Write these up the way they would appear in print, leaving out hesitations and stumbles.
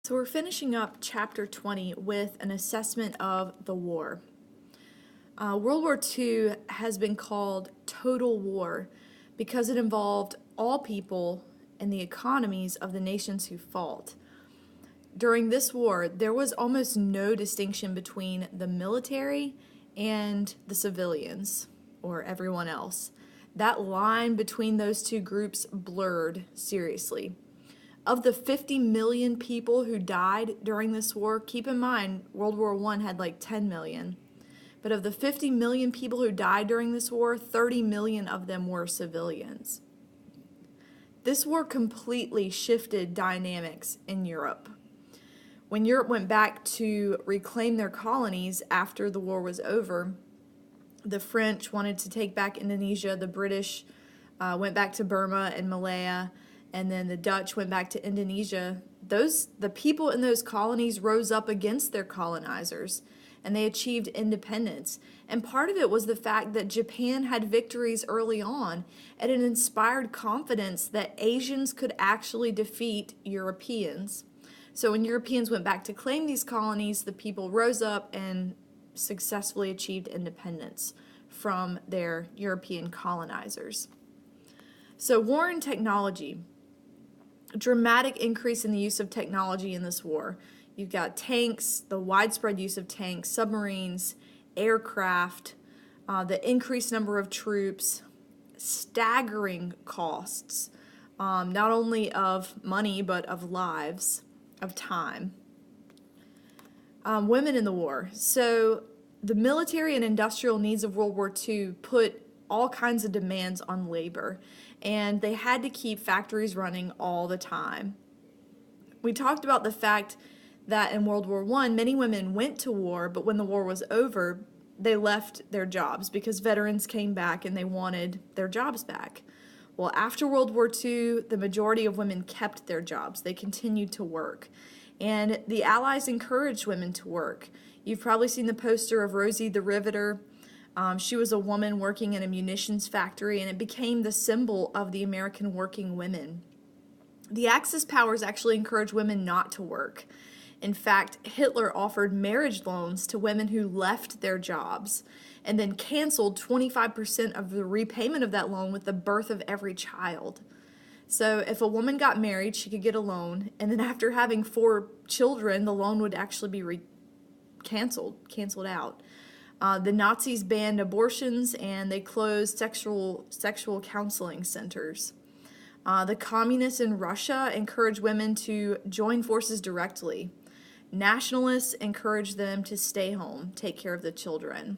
So we're finishing up chapter 20 with an assessment of the war. World War II has been called total war because it involved all people and the economies of the nations who fought. During this war, there was almost no distinction between the military and the civilians, or everyone else. That line between those two groups blurred seriously. Of the 50 million people who died during this war, keep in mind World War I had like 10 million. But of the 50 million people who died during this war, 30 million of them were civilians. This war completely shifted dynamics in Europe. When Europe went back to reclaim their colonies after the war was over, the French wanted to take back Indonesia, the British went back to Burma and Malaya, and then the Dutch went back to Indonesia. The people in those colonies rose up against their colonizers, and they achieved independence. And part of it was the fact that Japan had victories early on, and it inspired confidence that Asians could actually defeat Europeans. So when Europeans went back to claim these colonies, the people rose up and successfully achieved independence from their European colonizers. So war and technology. Dramatic increase in the use of technology in this war. You've got tanks, the widespread use of tanks, submarines, aircraft, the increased number of troops, staggering costs, not only of money but of lives, of time. Women in the war. So the military and industrial needs of World War II put all kinds of demands on labor, and they had to keep factories running all the time. We talked about the fact that in World War I, many women went to war, but when the war was over, they left their jobs because veterans came back and they wanted their jobs back. Well, after World War II, the majority of women kept their jobs. They continued to work. And the Allies encouraged women to work. You've probably seen the poster of Rosie the Riveter. She was a woman working in a munitions factory, and it became the symbol of the American working women. The Axis powers actually encouraged women not to work. In fact, Hitler offered marriage loans to women who left their jobs and then canceled 25% of the repayment of that loan with the birth of every child. So if a woman got married, she could get a loan, and then after having 4 children, the loan would actually be canceled out. The Nazis banned abortions, and they closed sexual counseling centers. The communists in Russia encouraged women to join forces directly. Nationalists encouraged them to stay home, take care of the children.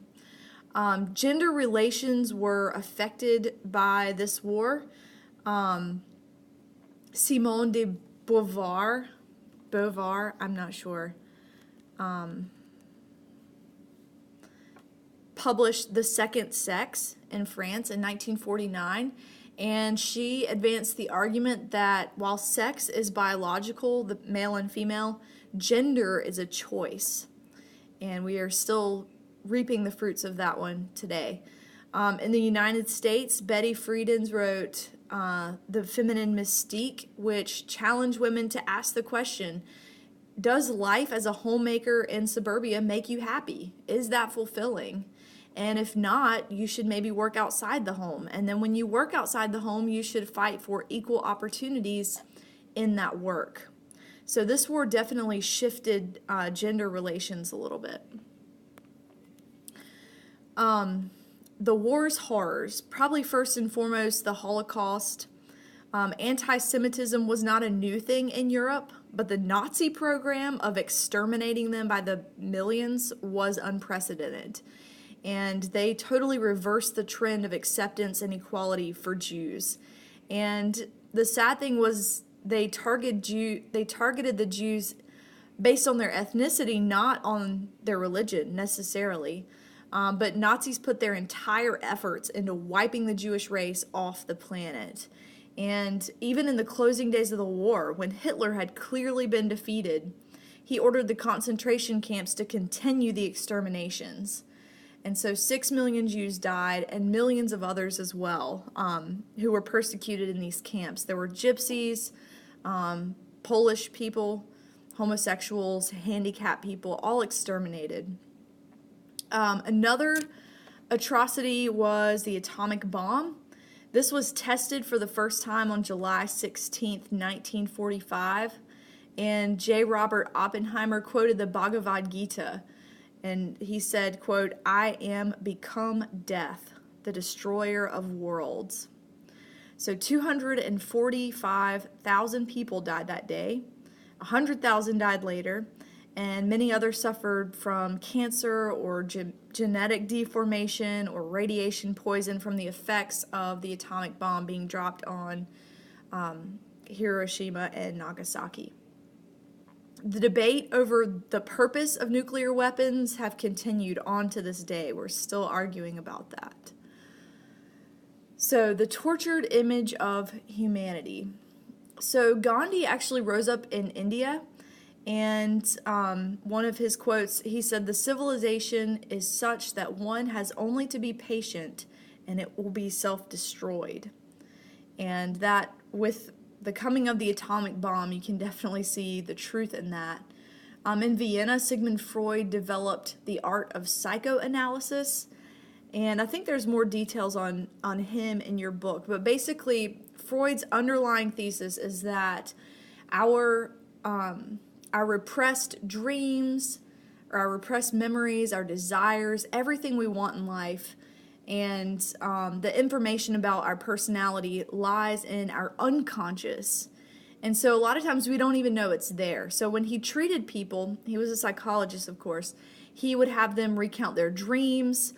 Gender relations were affected by this war. Simone de Beauvoir, I'm not sure, published The Second Sex in France in 1949, and she advanced the argument that while sex is biological, the male and female, gender is a choice, and we are still reaping the fruits of that one today. In the United States, Betty Friedan wrote The Feminine Mystique, which challenged women to ask the question, does life as a homemaker in suburbia make you happy? Is that fulfilling? And if not, you should maybe work outside the home. And then when you work outside the home, you should fight for equal opportunities in that work. So this war definitely shifted gender relations a little bit. The war's horrors, probably first and foremost the Holocaust. Anti-Semitism was not a new thing in Europe, but the Nazi program of exterminating them by the millions was unprecedented. And they totally reversed the trend of acceptance and equality for Jews. And the sad thing was they targeted the Jews based on their ethnicity, not on their religion necessarily. But Nazis put their entire efforts into wiping the Jewish race off the planet. And even in the closing days of the war, when Hitler had clearly been defeated, he ordered the concentration camps to continue the exterminations. And so 6 million Jews died, and millions of others as well, who were persecuted in these camps. There were gypsies, Polish people, homosexuals, handicapped people, all exterminated. Another atrocity was the atomic bomb. This was tested for the first time on July 16th, 1945, and J. Robert Oppenheimer quoted the Bhagavad Gita, and he said, quote, "I am become death, the destroyer of worlds." So 245,000 people died that day, 100,000 died later, and many others suffered from cancer or genetic deformation or radiation poison from the effects of the atomic bomb being dropped on Hiroshima and Nagasaki. The debate over the purpose of nuclear weapons have continued on to this day. We're still arguing about that. So, the tortured image of humanity. So, Gandhi actually rose up in India, and one of his quotes, he said, "The civilization is such that one has only to be patient and it will be self-destroyed." And that, with the coming of the atomic bomb, you can definitely see the truth in that. In Vienna, Sigmund Freud developed the art of psychoanalysis, and I think there's more details on him in your book. But basically, Freud's underlying thesis is that our repressed dreams, or our repressed memories, our desires, everything we want in life, and the information about our personality lies in our unconscious. And so a lot of times we don't even know it's there. So when he treated people, he was a psychologist, of course, he would have them recount their dreams.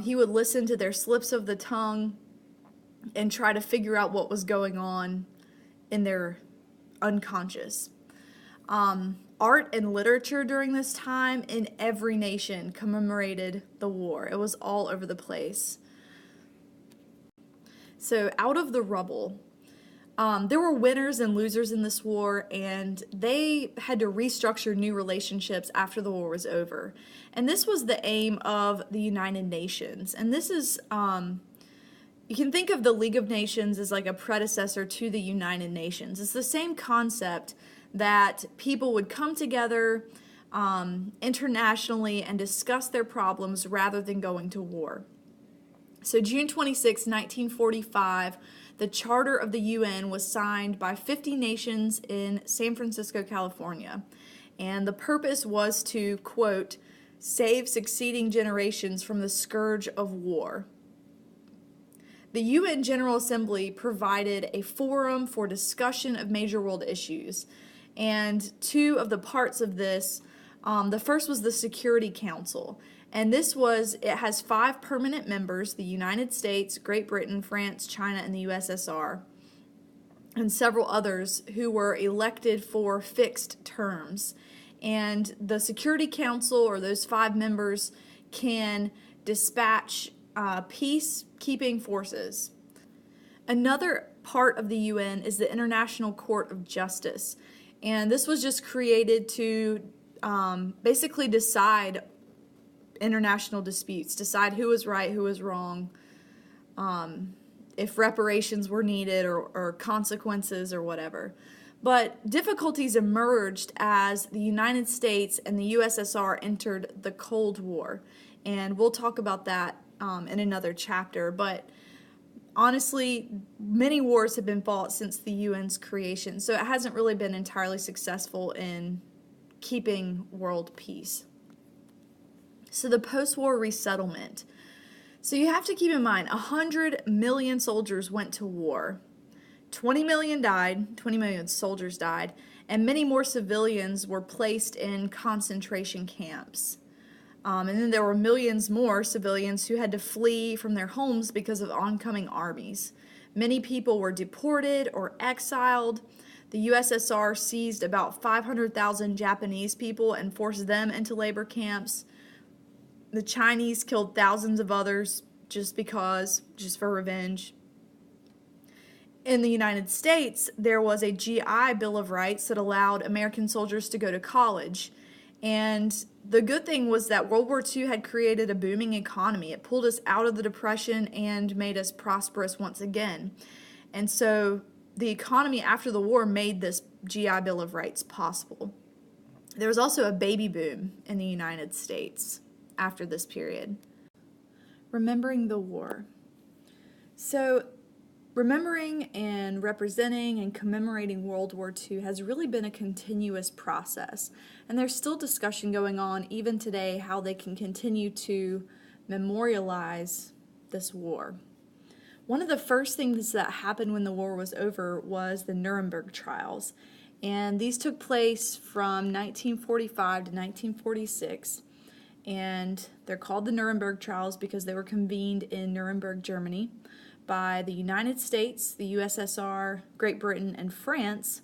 He would listen to their slips of the tongue and try to figure out what was going on in their unconscious. Art and literature during this time in every nation commemorated the war. It was all over the place. So, out of the rubble, there were winners and losers in this war, and they had to restructure new relationships after the war was over. And this was the aim of the United Nations. And this is, you can think of the League of Nations as like a predecessor to the United Nations. It's the same concept that people would come together internationally and discuss their problems rather than going to war. So June 26, 1945, the Charter of the UN was signed by 50 nations in San Francisco, California. And the purpose was to, quote, "save succeeding generations from the scourge of war." The UN General Assembly provided a forum for discussion of major world issues. And two of the parts of this, the first was the Security Council. And it has 5 permanent members: the United States, Great Britain, France, China, and the USSR, and several others who were elected for fixed terms. And the Security Council, or those 5 members, can dispatch peacekeeping forces. Another part of the UN is the International Court of Justice. And this was just created to basically decide international disputes, decide who was right, who was wrong, if reparations were needed or consequences or whatever. But difficulties emerged as the United States and the USSR entered the Cold War. And we'll talk about that in another chapter. But honestly, many wars have been fought since the UN's creation, so it hasn't really been entirely successful in keeping world peace. So the post-war resettlement. So you have to keep in mind, 100 million soldiers went to war. 20 million soldiers died, and many more civilians were placed in concentration camps. And then there were millions more civilians who had to flee from their homes because of oncoming armies. Many people were deported or exiled. The USSR seized about 500,000 Japanese people and forced them into labor camps. The Chinese killed thousands of others just for revenge. In the United States, there was a GI Bill of Rights that allowed American soldiers to go to college. And the good thing was that World War II had created a booming economy. It pulled us out of the Depression and made us prosperous once again. And so the economy after the war made this GI Bill of Rights possible. There was also a baby boom in the United States after this period. Remembering the war. So, remembering and representing and commemorating World War II has really been a continuous process. And there's still discussion going on even today how they can continue to memorialize this war. One of the first things that happened when the war was over was the Nuremberg trials. And these took place from 1945 to 1946. And they're called the Nuremberg trials because they were convened in Nuremberg, Germany, by the United States, the USSR, Great Britain, and France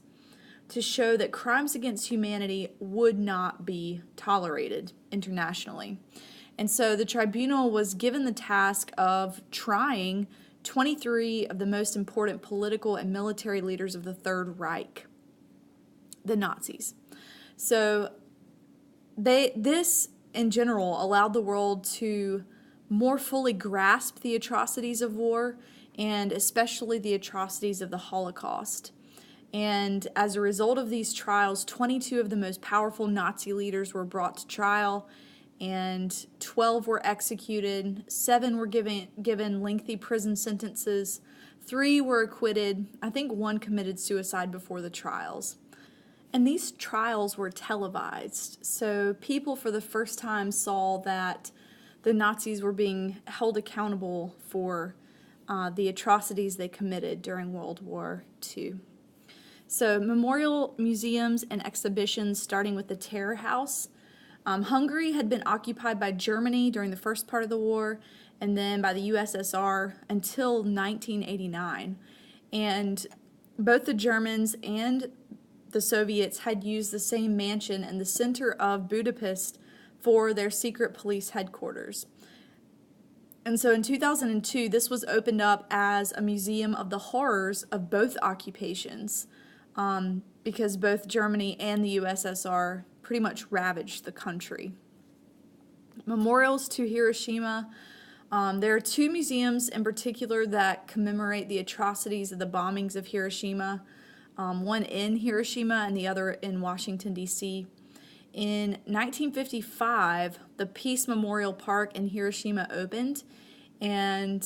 to show that crimes against humanity would not be tolerated internationally. And so the tribunal was given the task of trying 23 of the most important political and military leaders of the Third Reich, the Nazis. So this in general allowed the world to more fully grasp the atrocities of war, and especially the atrocities of the Holocaust. And as a result of these trials, 22 of the most powerful Nazi leaders were brought to trial, and 12 were executed, 7 were given lengthy prison sentences, 3 were acquitted, I think 1 committed suicide before the trials. And these trials were televised, so people for the first time saw that the Nazis were being held accountable for the atrocities they committed during World War II. So memorial museums and exhibitions, starting with the Terror House. Hungary had been occupied by Germany during the first part of the war, and then by the USSR until 1989. And both the Germans and the Soviets had used the same mansion in the center of Budapest for their secret police headquarters. And so in 2002, this was opened up as a museum of the horrors of both occupations, because both Germany and the USSR pretty much ravaged the country. Memorials to Hiroshima. There are 2 museums in particular that commemorate the atrocities of the bombings of Hiroshima, one in Hiroshima and the other in Washington, D.C. In 1955, the Peace Memorial Park in Hiroshima opened, and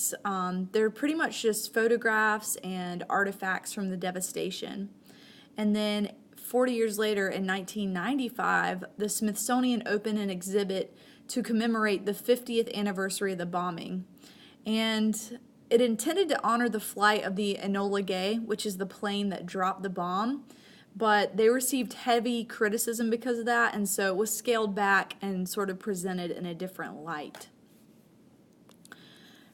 they're pretty much just photographs and artifacts from the devastation. And then 40 years later, in 1995, the Smithsonian opened an exhibit to commemorate the 50th anniversary of the bombing. And it intended to honor the flight of the Enola Gay, which is the plane that dropped the bomb, but they received heavy criticism because of that, and so it was scaled back and sort of presented in a different light.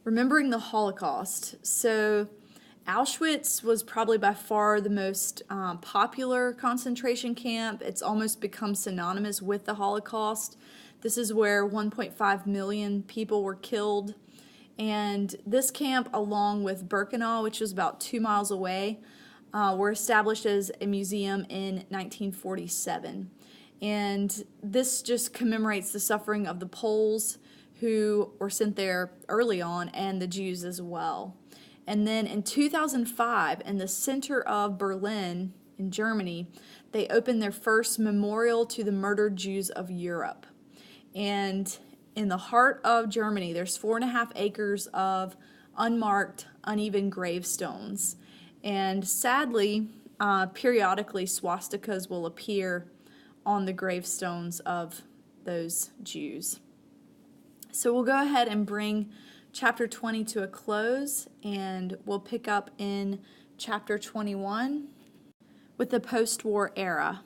Remembering the Holocaust. So Auschwitz was probably by far the most popular concentration camp. It's almost become synonymous with the Holocaust. This is where 1.5 million people were killed. And this camp, along with Birkenau, which was about 2 miles away, were established as a museum in 1947. And this just commemorates the suffering of the Poles who were sent there early on, and the Jews as well. And then in 2005, in the center of Berlin, in Germany, they opened their first memorial to the murdered Jews of Europe. And in the heart of Germany, there's 4.5 acres of unmarked, uneven gravestones. And sadly, periodically, swastikas will appear on the gravestones of those Jews. So we'll go ahead and bring chapter 20 to a close, and we'll pick up in chapter 21 with the post-war era.